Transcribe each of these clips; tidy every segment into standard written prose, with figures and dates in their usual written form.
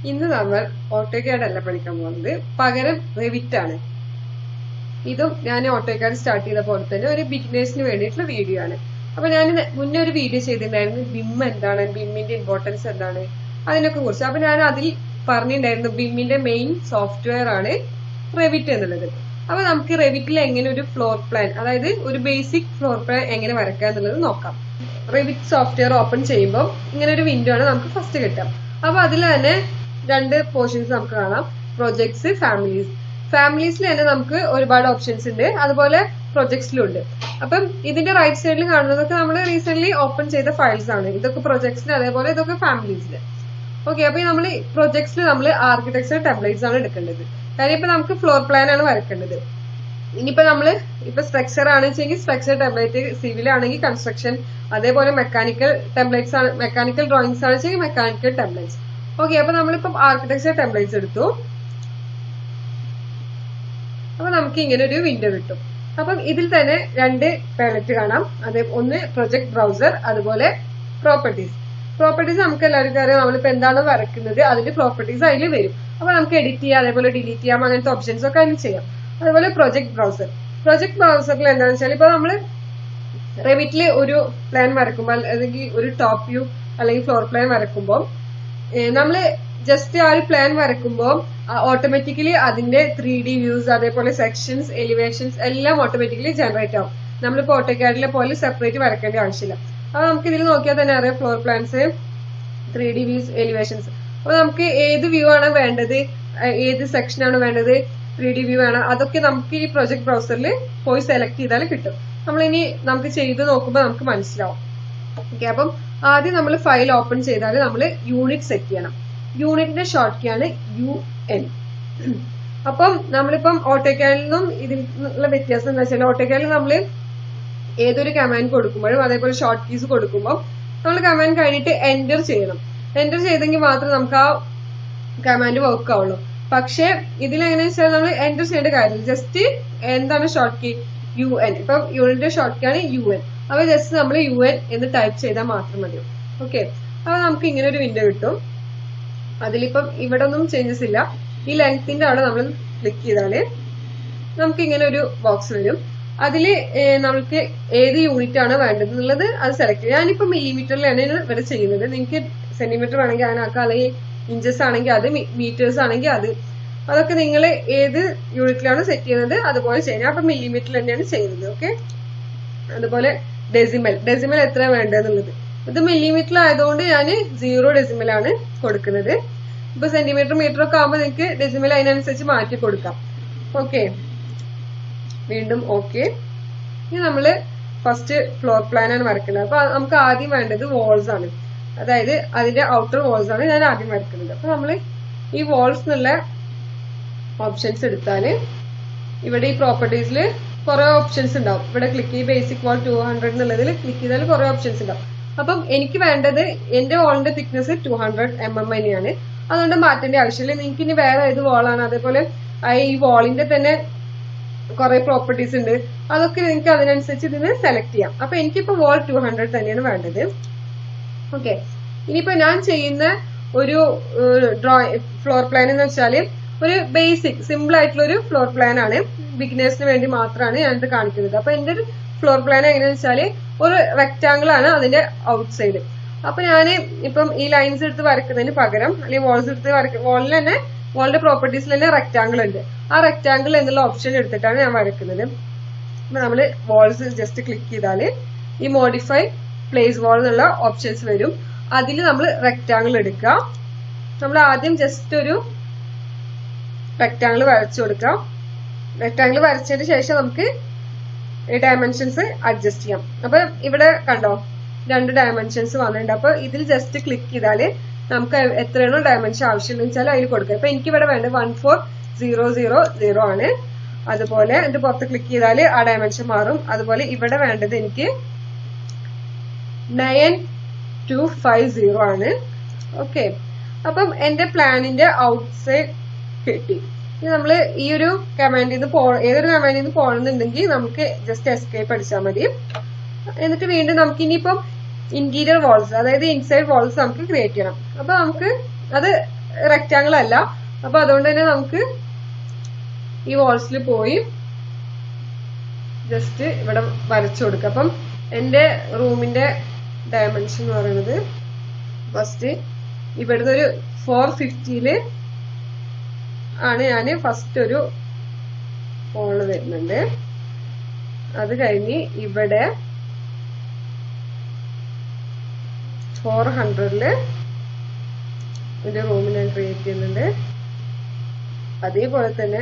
ഇന്ന് നമ്മൾ ഓട്ടോകാഡ് അല്ല പഠിക്കാൻ പോകുന്നത്, പകരം റെവിറ്റ് ആണ്. ഇതും ഞാൻ ഓട്ടോകാഡ് സ്റ്റാർട്ട് ചെയ്ത പോലെ തന്നെ ഒരു ബിഗിനേഴ്സിന് വേണ്ടിയിട്ടുള്ള വീഡിയോ ആണ്. അപ്പൊ ഞാൻ മുന്നേ ഒരു വീഡിയോ ചെയ്തിട്ടുണ്ടായിരുന്നു, ബിം എന്താണ്, ബിമ്മിന്റെ ഇമ്പോർട്ടൻസ് എന്താണ്, അതിനൊക്കെ കുറിച്ച്. അപ്പൊ ഞാൻ അതിൽ പറഞ്ഞിട്ടുണ്ടായിരുന്നു ബിമ്മിന്റെ മെയിൻ സോഫ്റ്റ്വെയർ ആണ് റെവിറ്റ് എന്നുള്ളത്. അപ്പൊ നമുക്ക് റെവിറ്റിൽ എങ്ങനെ ഒരു ഫ്ലോർ പ്ലാൻ, അതായത് ഒരു ബേസിക് ഫ്ലോർ പ്ലാൻ എങ്ങനെ വരയ്ക്കുക എന്നുള്ളത് നോക്കാം. റെവിറ്റ് സോഫ്റ്റ്വെയർ ഓപ്പൺ ചെയ്യുമ്പോൾ ഇങ്ങനെ ഒരു വിൻഡോ ആണ് നമുക്ക് ഫസ്റ്റ് കിട്ടാം. അപ്പൊ അതിൽ തന്നെ രണ്ട് പോർഷൻസ് നമുക്ക് കാണാം, പ്രൊജക്ട്സ്, ഫാമിലീസ്. ഫാമിലീസിൽ തന്നെ നമുക്ക് ഒരുപാട് ഓപ്ഷൻസ് ഉണ്ട്, അതുപോലെ പ്രൊജക്ട്സിലും ഉണ്ട്. അപ്പം ഇതിന്റെ റൈറ്റ് സൈഡിൽ കാണുന്നതൊക്കെ നമ്മൾ റീസെന്റ് ഓപ്പൺ ചെയ്ത ഫയൽസ് ആണ്. ഇതൊക്കെ പ്രൊജക്ട്സിന്, അതേപോലെ ഇതൊക്കെ ഫാമിലീസിന്. ഓക്കെ, അപ്പൊ നമ്മൾ പ്രൊജക്ട്സിൽ നമ്മൾ ആർക്കിടെക്ചർ ടെംപ്ലേറ്റ്സ് ആണ് എടുക്കേണ്ടത്. കാര്യം ഇപ്പൊ നമുക്ക് ഫ്ലോർ പ്ലാൻ ആണ് വരക്കേണ്ടത്. ഇനിയിപ്പോ നമ്മള് ഇപ്പൊ സ്ട്രക്ചർ ആണെന്ന് വെച്ചെങ്കിൽ സ്ട്രക്ചർ ടെംപ്ലേറ്റ്, സിവിൽ ആണെങ്കിൽ കൺസ്ട്രക്ഷൻ, അതേപോലെ മെക്കാനിക്കൽ ടെംപ്ലേറ്റ്സ് ആണ്, മെക്കാനിക്കൽ ഡ്രോയിങ്സ് ആണെന്ന് വെച്ചെങ്കിൽ മെക്കാനിക്കൽ ടെംപ്ലേറ്റ്സ്. ഓക്കെ, അപ്പൊ നമ്മളിപ്പം ആർക്കിടെക്ചർ ടെംപ്ലേറ്റ്സ് എടുത്തു. അപ്പൊ നമുക്ക് ഇങ്ങനെ ഒരു വിൻഡോ കിട്ടും. അപ്പം ഇതിൽ തന്നെ രണ്ട് പാലറ്റ് കാണാം, അതേ ഒന്ന് പ്രൊജക്ട് ബ്രൗസർ, അതുപോലെ പ്രോപ്പർട്ടീസ്. പ്രോപ്പർട്ടീസ് നമുക്ക് എല്ലാവർക്കും അറിയാം, നമ്മളിപ്പോ എന്താണോ വരയ്ക്കുന്നത് അതിന്റെ പ്രോപ്പർട്ടീസ് അതിൽ വരും. അപ്പൊ നമുക്ക് എഡിറ്റ് ചെയ്യാം, അതേപോലെ ഡിലീറ്റ് ചെയ്യാം, അങ്ങനത്തെ ഓപ്ഷൻസ് ഒക്കെ അതിൽ ചെയ്യാം. അതുപോലെ പ്രൊജക്ട് ബ്രൗസർ. പ്രൊജക്ട് ബ്രൗസറിൽ എന്താണെന്ന് വെച്ചാൽ ഇപ്പൊ നമ്മള് റെവിറ്റില് ഒരു പ്ലാൻ വരക്കുമ്പോൾ, അല്ലെങ്കിൽ ഒരു ടോപ്പ് വ്യൂ അല്ലെങ്കിൽ ഫ്ലോർ പ്ലാൻ വരക്കുമ്പോൾ, നമ്മള് ജസ്റ്റ് ആ ഒരു പ്ലാൻ വരക്കുമ്പോൾ ഓട്ടോമാറ്റിക്കലി അതിന്റെ 3D വ്യൂസ്, അതേപോലെ സെക്ഷൻസ്, എലിവേഷൻസ് എല്ലാം ഓട്ടോമാറ്റിക്കലി ജനറേറ്റ് ആവും. നമ്മളിപ്പോ ഓട്ടോകാഡിലെ പോലെ സെപ്പറേറ്റ് വരക്കേണ്ട ആവശ്യമില്ല. അപ്പൊ നമുക്ക് ഇതിൽ നോക്കിയാൽ തന്നെ അറിയാം, floor plans, 3D views, elevations. അപ്പൊ നമുക്ക് ഏത് വ്യൂ ആണ് വേണ്ടത്, ഏത് സെക്ഷൻ ആണ് വേണ്ടത്, 3D വ്യൂ ആണ്, അതൊക്കെ നമുക്ക് ഈ പ്രൊജക്ട് ബ്രൗസറിൽ പോയി സെലക്ട് ചെയ്താൽ കിട്ടും. നമ്മളിനി നമുക്ക് ചെയ്ത് നോക്കുമ്പോൾ നമുക്ക് മനസ്സിലാവും. ഓക്കെ, അപ്പം ആദ്യം നമ്മൾ ഫയൽ ഓപ്പൺ ചെയ്താൽ നമ്മൾ യൂണിറ്റ് സെറ്റ് ചെയ്യണം. യൂണിറ്റിന്റെ ഷോർട്ട് കീ ആണ് UN. അപ്പം നമ്മളിപ്പം ഓട്ടോകാഡിൽ നിന്നും ഇതിനുള്ള വ്യത്യാസം എന്താ വെച്ചാൽ, ഓട്ടോകാഡിൽ നമ്മൾ ഏതൊരു കമാൻഡ് കൊടുക്കുമ്പോഴും അതേപോലെ ഷോർട്ട് കീസ് കൊടുക്കുമ്പോൾ നമ്മൾ കമാൻഡ് കഴിഞ്ഞിട്ട് എന്റർ ചെയ്യണം. എന്റർ ചെയ്തെങ്കിൽ മാത്രമേ നമുക്ക് ആ കമാൻഡ് വർക്ക് ആവുള്ളൂ. പക്ഷെ ഇതിലെങ്ങനെയാ വെച്ചാൽ നമ്മൾ എന്റർ ചെയ്യേണ്ട കാര്യമില്ല, ജസ്റ്റ് എന്താണ് ഷോർട്ട് കീ, UN. ഇപ്പം യൂണിറ്റിന്റെ ഷോർട്ട് കീ ആണ് UN. അപ്പൊ ജസ്റ്റ് നമ്മൾ UN എന്ന് ടൈപ്പ് ചെയ്താൽ മാത്രം മതി. ഓക്കെ, അപ്പൊ നമുക്ക് ഇങ്ങനെ ഒരു വിൻഡോ കിട്ടും. അതിലിപ്പം ഇവിടെ ഒന്നും ചേഞ്ചസ് ഇല്ല. ഈ ലെങ്ത്തിന്റെ അവിടെ നമ്മൾ ക്ലിക്ക് ചെയ്താല് നമുക്ക് ഇങ്ങനെ ഒരു ബോക്സ് വരും. അതില് നമുക്ക് ഏത് യൂണിറ്റ് ആണ് വേണ്ടത് എന്നുള്ളത് അത് സെലക്ട് ചെയ്യാം. ഞാനിപ്പോ മില്ലിമീറ്ററിലാണ് ഇവിടെ ചെയ്യുന്നത്. നിങ്ങൾക്ക് സെന്റിമീറ്റർ വേണമെങ്കിൽ അതിനാക്കാം, അല്ലെങ്കിൽ ഇഞ്ചസ് ആണെങ്കിൽ അത്, മീറ്റേഴ്സ് ആണെങ്കിൽ അത്, അതൊക്കെ നിങ്ങൾ ഏത് യൂണിറ്റിലാണ് സെറ്റ് ചെയ്യുന്നത് അതുപോലെ ചെയ്യാം. അപ്പൊ മില്ലിമീറ്ററിൽ തന്നെയാണ് ചെയ്യുന്നത്. ഓക്കെ, അതുപോലെ ഡെസിമൽ എത്ര വേണ്ടതെന്നുള്ളത്, ഇത് മില്ലിമീറ്റർ ആയതുകൊണ്ട് ഞാൻ 0 ഡെസിമൽ ആണ് കൊടുക്കുന്നത്. ഇപ്പൊ സെന്റിമീറ്റർ, മീറ്റർ ഒക്കെ ആകുമ്പോൾ നിങ്ങൾക്ക് ഡെസിമൽ അതിനനുസരിച്ച് മാറ്റി കൊടുക്കാം. ഓക്കെ, വീണ്ടും ഓക്കെ. ഇനി നമ്മള് ഫസ്റ്റ് ഫ്ലോർ പ്ലാൻ ആണ് വരക്കുന്നത്. അപ്പൊ നമുക്ക് ആദ്യം വേണ്ടത് വാൾസ് ആണ്, അതായത് അതിന്റെ ഔട്ടർ വാൾസ് ആണ് ഞാൻ ആദ്യം വരക്കുന്നത്. അപ്പൊ നമ്മള് ഈ വാൾസ് എന്നുള്ള ഓപ്ഷൻസ് എടുത്താല് ഇവിടെ ഈ പ്രോപ്പർട്ടീസിൽ കുറെ ഓപ്ഷൻസ് ഉണ്ടാവും. ഇവിടെ ക്ലിക്ക് ചെയ്ത് ബേസിക് വാൾ 200 എന്നുള്ളതിൽ ക്ലിക്ക് ചെയ്താൽ കുറെ ഓപ്ഷൻസ് ഉണ്ടാവും. അപ്പം എനിക്ക് വേണ്ടത് എന്റെ വാളിന്റെ തിക്നെസ് 200 mm തന്നെയാണ്, അതുകൊണ്ട് മാറ്റേണ്ട ആവശ്യമില്ല. നിങ്ങൾക്ക് ഇനി വേറെ ഏത് വാളാണ്, അതേപോലെ ഈ വാളിന്റെ തന്നെ കുറെ പ്രോപ്പർട്ടീസ് ഉണ്ട്, അതൊക്കെ നിങ്ങൾക്ക് അതിനനുസരിച്ച് ഇതിന് സെലക്ട് ചെയ്യാം. അപ്പൊ എനിക്കിപ്പോ വാൾ 200 തന്നെയാണ് വേണ്ടത്. ഓക്കെ, ഇനിയിപ്പോ ഞാൻ ചെയ്യുന്ന ഒരു ഫ്ലോർ പ്ലാൻ എന്ന് വെച്ചാല് ഒരു ബേസിക് സിമ്പിൾ ആയിട്ടുള്ള ഒരു ഫ്ലോർ പ്ലാൻ ആണ്, ബിഗിനേഴ്സിന് വേണ്ടി മാത്രമാണ് ഞാനിത് കാണിക്കുന്നത്. അപ്പൊ എന്റെ ഒരു ഫ്ലോർ പ്ലാൻ എങ്ങനെയാന്ന് വെച്ചാല് ഒരു റെക്ടാംഗിൾ ആണ് അതിന്റെ ഔട്ട് സൈഡ്. അപ്പൊ ഞാൻ ഇപ്പം ഈ ലൈൻസ് എടുത്ത് വരക്കുന്നതിന് പകരം, അല്ലെങ്കിൽ വാൾസ് എടുത്ത് വാളിൽ തന്നെ, വാളിന്റെ പ്രോപ്പർട്ടീസിൽ തന്നെ റെക്ടാംഗിൾ ഉണ്ട്. ആ റെക്ടാംഗിൾ എന്നുള്ള ഓപ്ഷൻ എടുത്തിട്ടാണ് ഞാൻ വരക്കുന്നത്. അപ്പൊ നമ്മള് വാൾസ് ജസ്റ്റ് ക്ലിക്ക് ചെയ്താല് ഈ മോഡിഫൈ പ്ലേസ് വാൾ എന്നുള്ള ഓപ്ഷൻസ് വരും. അതിൽ നമ്മൾ റെക്ടാംഗിൾ എടുക്കുക. നമ്മൾ ആദ്യം ജസ്റ്റ് ഒരു റെക്ടാംഗിൾ വരച്ചു കൊടുക്കാം. റെക്ടാംഗിൾ വരച്ചതിന് ശേഷം നമുക്ക് ഡയമെൻഷൻസ് അഡ്ജസ്റ്റ് ചെയ്യാം. അപ്പൊ ഇവിടെ കണ്ടോ 2 ഡയമെൻഷൻസ് വന്നിട്ടുണ്ട്. അപ്പൊ ഇതിൽ ജസ്റ്റ് ക്ലിക്ക് ചെയ്താല് നമുക്ക് എത്രയാണോ ഡയമെൻഷൻ ആവശ്യമുള്ള വെച്ചാൽ അതിൽ കൊടുക്കാം. ഇപ്പൊ എനിക്ക് ഇവിടെ വേണ്ടത് 14000 ആണ്. അതുപോലെ എന്റെ പുറത്ത് ക്ലിക്ക് ചെയ്താൽ ആ ഡയമെൻഷൻ മാറും. അതുപോലെ ഇവിടെ വേണ്ടത് എനിക്ക് 9250 ആണ്. ഓക്കെ, അപ്പം എന്റെ പ്ലാനിന്റെ ഔട്ട് സൈഡ് കിട്ടി. ഇനി നമ്മള് ഈ ഒരു കമാൻഡിൽ നിന്ന് ഏതൊരു കമാൻഡിൽ നിന്ന് പോകണമെന്നുണ്ടെങ്കിൽ നമുക്ക് ജസ്റ്റ് എസ്കേപ്പ് അടിച്ചാൽ മതി. എന്നിട്ട് വീണ്ടും നമുക്ക് ഇനിയിപ്പം ഇന്റീരിയർ വാൾസ്, അതായത് ഇൻസൈഡ് വാൾസ് നമുക്ക് ക്രിയേറ്റ് ചെയ്യണം. അപ്പൊ നമുക്ക് അത് റെക്റ്റാങ്കിൾ അല്ല. അപ്പൊ അതുകൊണ്ട് തന്നെ നമുക്ക് ഈ വാൾസിൽ പോയി ജസ്റ്റ് ഇവിടെ വരച്ചു കൊടുക്കുക. അപ്പം എന്റെ റൂമിന്റെ ഡയമെൻഷൻ എന്ന് പറയുന്നത് ഫസ്റ്റ് ഇവിടുന്ന് ഒരു 450 ആണ് ഞാൻ ഫസ്റ്റ് ഒരു ഹോള് വരുന്നുണ്ട്. അത് കഴിഞ്ഞ് ഇവിടെ 400 ഒരു റൂം ഞാൻ ക്രിയേറ്റ് ചെയ്യുന്നുണ്ട്. അതേപോലെ തന്നെ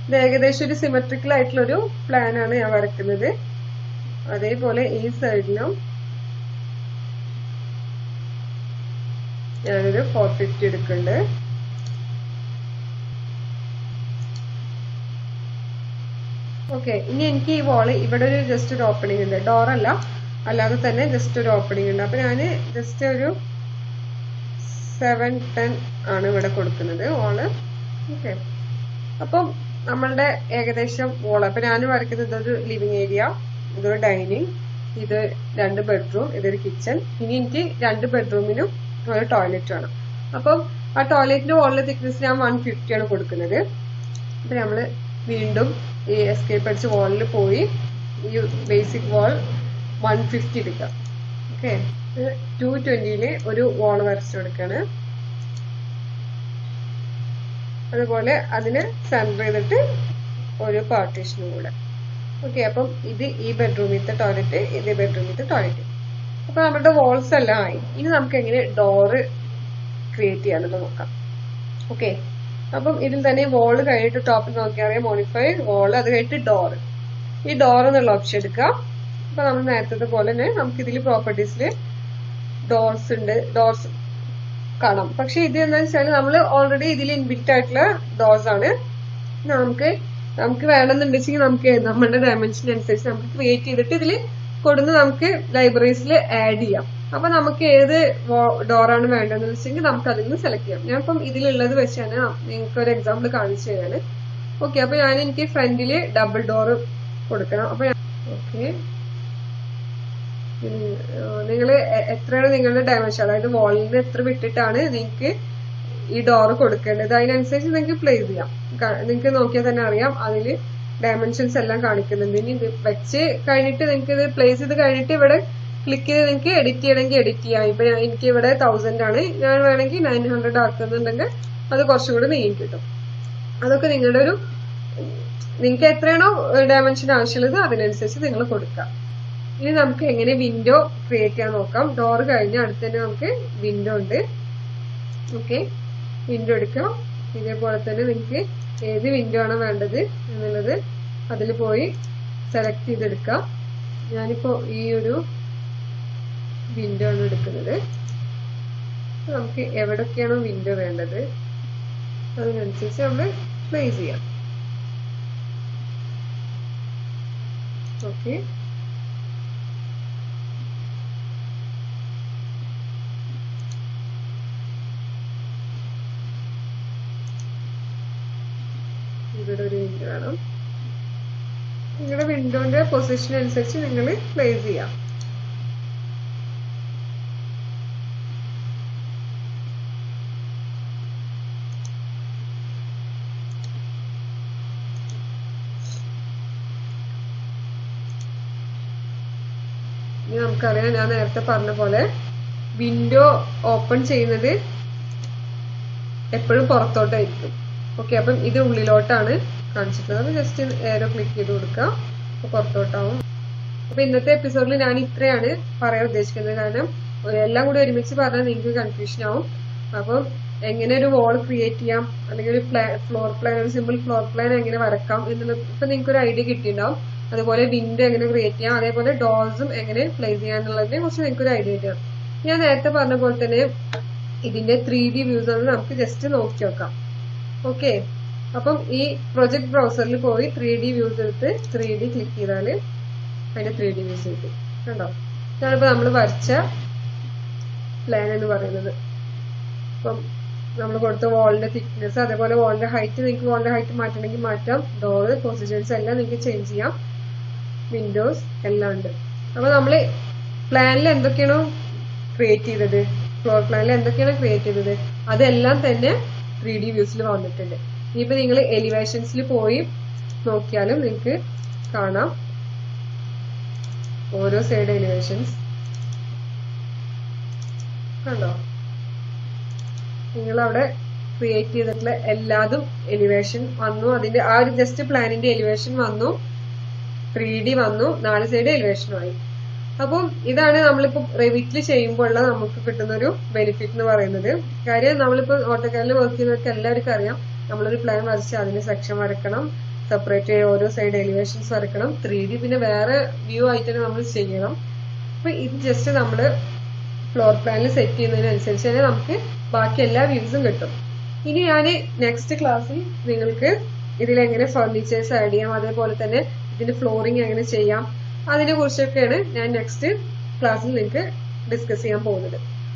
ഇത് ഏകദേശം ഒരു സിമെട്രിക്കൽ ആയിട്ടുള്ള ഒരു പ്ലാൻ ആണ് ഞാൻ വരയ്ക്കുന്നത്. അതേപോലെ ഈ സൈഡിലും ഞാനൊരു 450 എടുക്കുന്നുണ്ട്. ഓക്കെ, ഇനി എനിക്ക് ഈ വാള് ഇവിടെ ഒരു ജസ്റ്റ് ഒരു ഓപ്പണിംഗ് ഉണ്ട്, ഡോർ അല്ല, അല്ലാതെ തന്നെ ജസ്റ്റ് ഒരു ഓപ്പണിംഗ് ഉണ്ട്. അപ്പൊ ഞാന് ജസ്റ്റ് ഒരു 710 ആണ് ഇവിടെ കൊടുക്കുന്നത് വാള്. ഓക്കെ, അപ്പം നമ്മളുടെ ഏകദേശം വോള്. അപ്പൊ ഞാൻ വരയ്ക്കുന്നത് ഇതൊരു ലിവിങ് ഏരിയ, ഇതൊരു ഡൈനിങ്, ഇത് 2 ബെഡ്റൂം, ഇതൊരു കിച്ചൺ. ഇനി എനിക്ക് 2 ബെഡ്റൂമിനും ഒരു ടോയ്ലറ്റ് വേണം. അപ്പം ആ ടോയ്ലറ്റിന്റെ വാളിന്റെ തിക്നെസ് ഞാൻ 150 ആണ് കൊടുക്കുന്നത്. അപ്പൊ നമ്മള് വീണ്ടും ഈ എസ്കേപ്പ് അടിച്ച് വാളിൽ പോയി ഈ ബേസിക് വാൾ 150 എടുക്കാം. ഓക്കെ, 220 ഒരു വാൾ വരച്ചു കൊടുക്കാണ്. അതുപോലെ അതിന് സെന്റർ ചെയ്തിട്ട് ഒരു പാർട്ടീഷനും കൂടെ. ഓക്കെ, അപ്പം ഇത് ഈ ബെഡ്റൂമിലത്തെ ടോയ്ലറ്റ്, ഇത് ബെഡ്റൂമിലത്തെ ടോയ്ലറ്റ്. അപ്പൊ നമ്മുടെ വാൾസ് എല്ലാം ആയി. ഇനി നമുക്ക് എങ്ങനെ ഡോറ് ക്രിയേറ്റ് ചെയ്യാനുള്ളത് നോക്കാം. ഓക്കെ, അപ്പം ഇതിൽ തന്നെ വാള് കഴിഞ്ഞിട്ട് ടോപ്പിൽ നോക്കിയാൽ അറിയാം മോഡിഫൈ വാള്, അത് കഴിഞ്ഞിട്ട് ഡോറ്. ഈ ഡോർ എന്നുള്ള ഓപ്ഷൻ എടുക്കുക. അപ്പൊ നമ്മൾ നേരത്തെ പോലെ തന്നെ നമുക്ക് ഇതിൽ പ്രോപ്പർട്ടീസില് ഡോർസ് ഉണ്ട്, ഡോർസ് കാണാം. പക്ഷെ ഇത് എന്താ വെച്ചാൽ നമ്മൾ ഓൾറെഡി ഇതിൽ ഇൻബിൽറ്റ് ആയിട്ടുള്ള ഡോർസ് ആണ്. നമുക്ക് വേണമെന്നുണ്ടെങ്കിൽ നമുക്ക് നമ്മുടെ ഡയമെൻഷൻ അനുസരിച്ച് നമുക്ക് ക്രിയേറ്റ് ചെയ്തിട്ട് ഇതിൽ കൊടുന്ന് നമുക്ക് ലൈബ്രറീസിൽ ആഡ് ചെയ്യാം. അപ്പൊ നമുക്ക് ഏത് ഡോറാണ് വേണ്ടതെന്ന് വെച്ചെങ്കിൽ നമുക്ക് അതിൽ നിന്ന് സെലക്ട് ചെയ്യാം. ഞാൻ ഇപ്പം ഇതിലുള്ളത് വെച്ചാണ് നിങ്ങൾക്ക് ഒരു എക്സാമ്പിൾ കാണിച്ചു തരാണ്. ഓക്കെ, അപ്പൊ എനിക്ക് ഫ്രണ്ടില് ഡബിൾ ഡോർ കൊടുക്കണം. അപ്പൊ ഓക്കെ, നിങ്ങൾ എത്രയാണ് നിങ്ങളുടെ ഡയമെൻഷൻ, അതായത് വാളിൽ നിന്ന് എത്ര വിട്ടിട്ടാണ് നിങ്ങൾക്ക് ഈ ഡോർ കൊടുക്കേണ്ടത്, അതിനനുസരിച്ച് നിങ്ങൾക്ക് പ്ലേസ് ചെയ്യാം. നിങ്ങൾക്ക് നോക്കിയാൽ തന്നെ അറിയാം അതിൽ ഡയമെൻഷൻസ് എല്ലാം കാണിക്കുന്നുണ്ട്. ഇനി ഇത് വെച്ച് കഴിഞ്ഞിട്ട് നിങ്ങൾക്ക് ഇത് പ്ലേസ് ചെയ്ത് കഴിഞ്ഞിട്ട് ഇവിടെ ക്ലിക്ക് ചെയ്ത് നിങ്ങൾക്ക് എഡിറ്റ് ചെയ്യണമെങ്കിൽ എഡിറ്റ് ചെയ്യാം. ഇപ്പൊ എനിക്ക് ഇവിടെ 1000 ആണ്, ഞാൻ വേണമെങ്കിൽ 900 ആക്കുന്നുണ്ടെങ്കിൽ അത് കുറച്ചും കൂടി നീങ്ങി കിട്ടും. അതൊക്കെ നിങ്ങളുടെ നിങ്ങൾക്ക് എത്രയാണോ ഡയമെൻഷൻ ആവശ്യമുള്ളത് അതിനനുസരിച്ച് നിങ്ങൾ കൊടുക്കാം. ഇനി നമുക്ക് എങ്ങനെ വിൻഡോ ക്രിയേറ്റ് ചെയ്യാൻ നോക്കാം. ഡോർ കഴിഞ്ഞ് അടുത്ത് തന്നെ നമുക്ക് വിൻഡോ ഉണ്ട്. ഓക്കെ, വിൻഡോ എടുക്കാം. ഇതേപോലെ തന്നെ നിങ്ങൾക്ക് ഏത് വിൻഡോ ആണോ വേണ്ടത് എന്നുള്ളത് അതിൽ പോയി സെലക്ട് ചെയ്തെടുക്കാം. ഞാനിപ്പോ ഈ ഒരു വിൻഡോ ആണ് എടുക്കുന്നത്. നമുക്ക് എവിടൊക്കെയാണോ വിൻഡോ വേണ്ടത് അതിനനുസരിച്ച് നമ്മൾ പ്ലേസ് ചെയ്യാം. ഓക്കെ, ഇവിടെ ഒരു വിൻഡോ വേണം. നിങ്ങളുടെ വിൻഡോന്റെ പൊസിഷൻ അനുസരിച്ച് നിങ്ങൾ പ്ലേസ് ചെയ്യാം. ഇനി നമുക്കറിയാം, ഞാൻ നേരത്തെ പറഞ്ഞ പോലെ വിൻഡോ ഓപ്പൺ ചെയ്യുന്നത് എപ്പോഴും പുറത്തോട്ടായിരിക്കും. ഓക്കെ, അപ്പം ഇത് ഉള്ളിലോട്ടാണ് കാണിച്ചിട്ടുള്ളത്. അപ്പൊ ജസ്റ്റ് ഏരോ ക്ലിക്ക് ചെയ്ത് കൊടുക്കുക, അപ്പൊ പുറത്തോട്ടാവും. അപ്പൊ ഇന്നത്തെ എപ്പിസോഡിൽ ഞാൻ ഇത്രയാണ് പറയാൻ ഉദ്ദേശിക്കുന്നത്. കാരണം എല്ലാം കൂടി ഒരുമിച്ച് പറഞ്ഞാൽ നിങ്ങൾക്ക് കൺഫ്യൂഷൻ ആവും. അപ്പം എങ്ങനെ ഒരു വാൾ ക്രിയേറ്റ് ചെയ്യാം, അല്ലെങ്കിൽ ഒരു ഫ്ലോർ പ്ലാൻ, ഒരു സിമ്പിൾ ഫ്ലോർ പ്ലാൻ എങ്ങനെ വരക്കാം എന്നുള്ളത് ഇപ്പൊ നിങ്ങൾക്ക് ഒരു ഐഡിയ കിട്ടിയിട്ടുണ്ടാവും. അതുപോലെ വിൻഡോ എങ്ങനെ ക്രിയേറ്റ് ചെയ്യാം, അതേപോലെ ഡോർസും എങ്ങനെ പ്ലേസ് ചെയ്യാം എന്നുള്ളതിനെ കുറിച്ച് നിങ്ങൾക്ക് ഒരു ഐഡിയ കിട്ടാം. ഞാൻ നേരത്തെ പറഞ്ഞ പോലെ തന്നെ ഇതിന്റെ 3D വ്യൂസ് ആണ് നമുക്ക് ജസ്റ്റ് നോക്കി നോക്കാം. ഓക്കെ, അപ്പം ഈ പ്രൊജക്ട് ബ്രൗസറിൽ പോയി 3D വ്യൂസ് എടുത്ത് 3D ക്ലിക്ക് ചെയ്താൽ അതിന്റെ 3D വ്യൂസ് കിട്ടും. കണ്ടോ, ഇതാണിപ്പോ നമ്മൾ വരച്ച പ്ലാൻ എന്ന് പറയുന്നത്. അപ്പം നമ്മൾ കൊടുത്ത വാളിന്റെ തിക്നെസ്, അതേപോലെ വാളിന്റെ ഹൈറ്റ്, നിങ്ങൾക്ക് വാളിന്റെ ഹൈറ്റ് മാറ്റണമെങ്കിൽ മാറ്റാം. ഡോറ് പൊസിഷൻസ് എല്ലാം നിങ്ങൾക്ക് ചേഞ്ച് ചെയ്യാം. വിൻഡോസ് എല്ലാം ഉണ്ട്. അപ്പൊ നമ്മള് പ്ലാനിൽ എന്തൊക്കെയാണോ ക്രിയേറ്റ് ചെയ്തത്, ഫ്ലോർ പ്ലാനിൽ എന്തൊക്കെയാണ് ക്രിയേറ്റ് ചെയ്തത് അതെല്ലാം തന്നെ 3D വ്യൂസിൽ വന്നിട്ടുണ്ട്. ഇനിയിപ്പോ നിങ്ങൾ എലിവേഷൻസിൽ പോയി നോക്കിയാലും നിങ്ങൾക്ക് കാണാം ഓരോ സൈഡ് എലിവേഷൻസ് കണ്ടോ. നിങ്ങൾ അവിടെ ക്രിയേറ്റ് ചെയ്തിട്ടുള്ള എല്ലാതും എലിവേഷൻ വന്നു. അതിന്റെ ആ ഒരു ജസ്റ്റ് പ്ലാനിന്റെ എലിവേഷൻ വന്നു, 3D വന്നു, 4 സൈഡ് എലിവേഷനുമായി. അപ്പം ഇതാണ് നമ്മളിപ്പോ റെവിറ്റിൽ ചെയ്യുമ്പോഴുള്ള നമുക്ക് കിട്ടുന്ന ഒരു ബെനിഫിറ്റ് എന്ന് പറയുന്നത്. കാര്യം നമ്മളിപ്പോ ഓട്ടോകാഡിൽ വർക്ക് ചെയ്യുന്നവർക്ക് എല്ലാവർക്കും അറിയാം, നമ്മളൊരു പ്ലാൻ വരച്ച് അതിന് സെക്ഷൻ വരക്കണം, സെപ്പറേറ്റ് ഓരോ സൈഡ് എലിവേഷൻസ് വരക്കണം, 3D പിന്നെ വേറെ വ്യൂ ആയിട്ട് തന്നെ നമ്മൾ ചെയ്യണം. അപ്പൊ ഇത് ജസ്റ്റ് നമ്മള് ഫ്ലോർ പ്ലാനിൽ സെറ്റ് ചെയ്യുന്നതിനനുസരിച്ച് തന്നെ നമുക്ക് ബാക്കി എല്ലാ വ്യൂസും കിട്ടും. ഇനി ഞാൻ നെക്സ്റ്റ് ക്ലാസ്സിൽ നിങ്ങൾക്ക് ഇതിലെങ്ങനെ ഫർണിച്ചേഴ്സ് ആഡ് ചെയ്യാം, അതേപോലെ തന്നെ ഇതിന്റെ ഫ്ലോറിംഗ് എങ്ങനെ ചെയ്യാം, അതിനെ കുറിച്ചൊക്കെയാണ് ഞാൻ നെക്സ്റ്റ് ക്ലാസ്സിൽ നിങ്ങൾക്ക് ഡിസ്കസ് ചെയ്യാൻ പോകുന്നത്.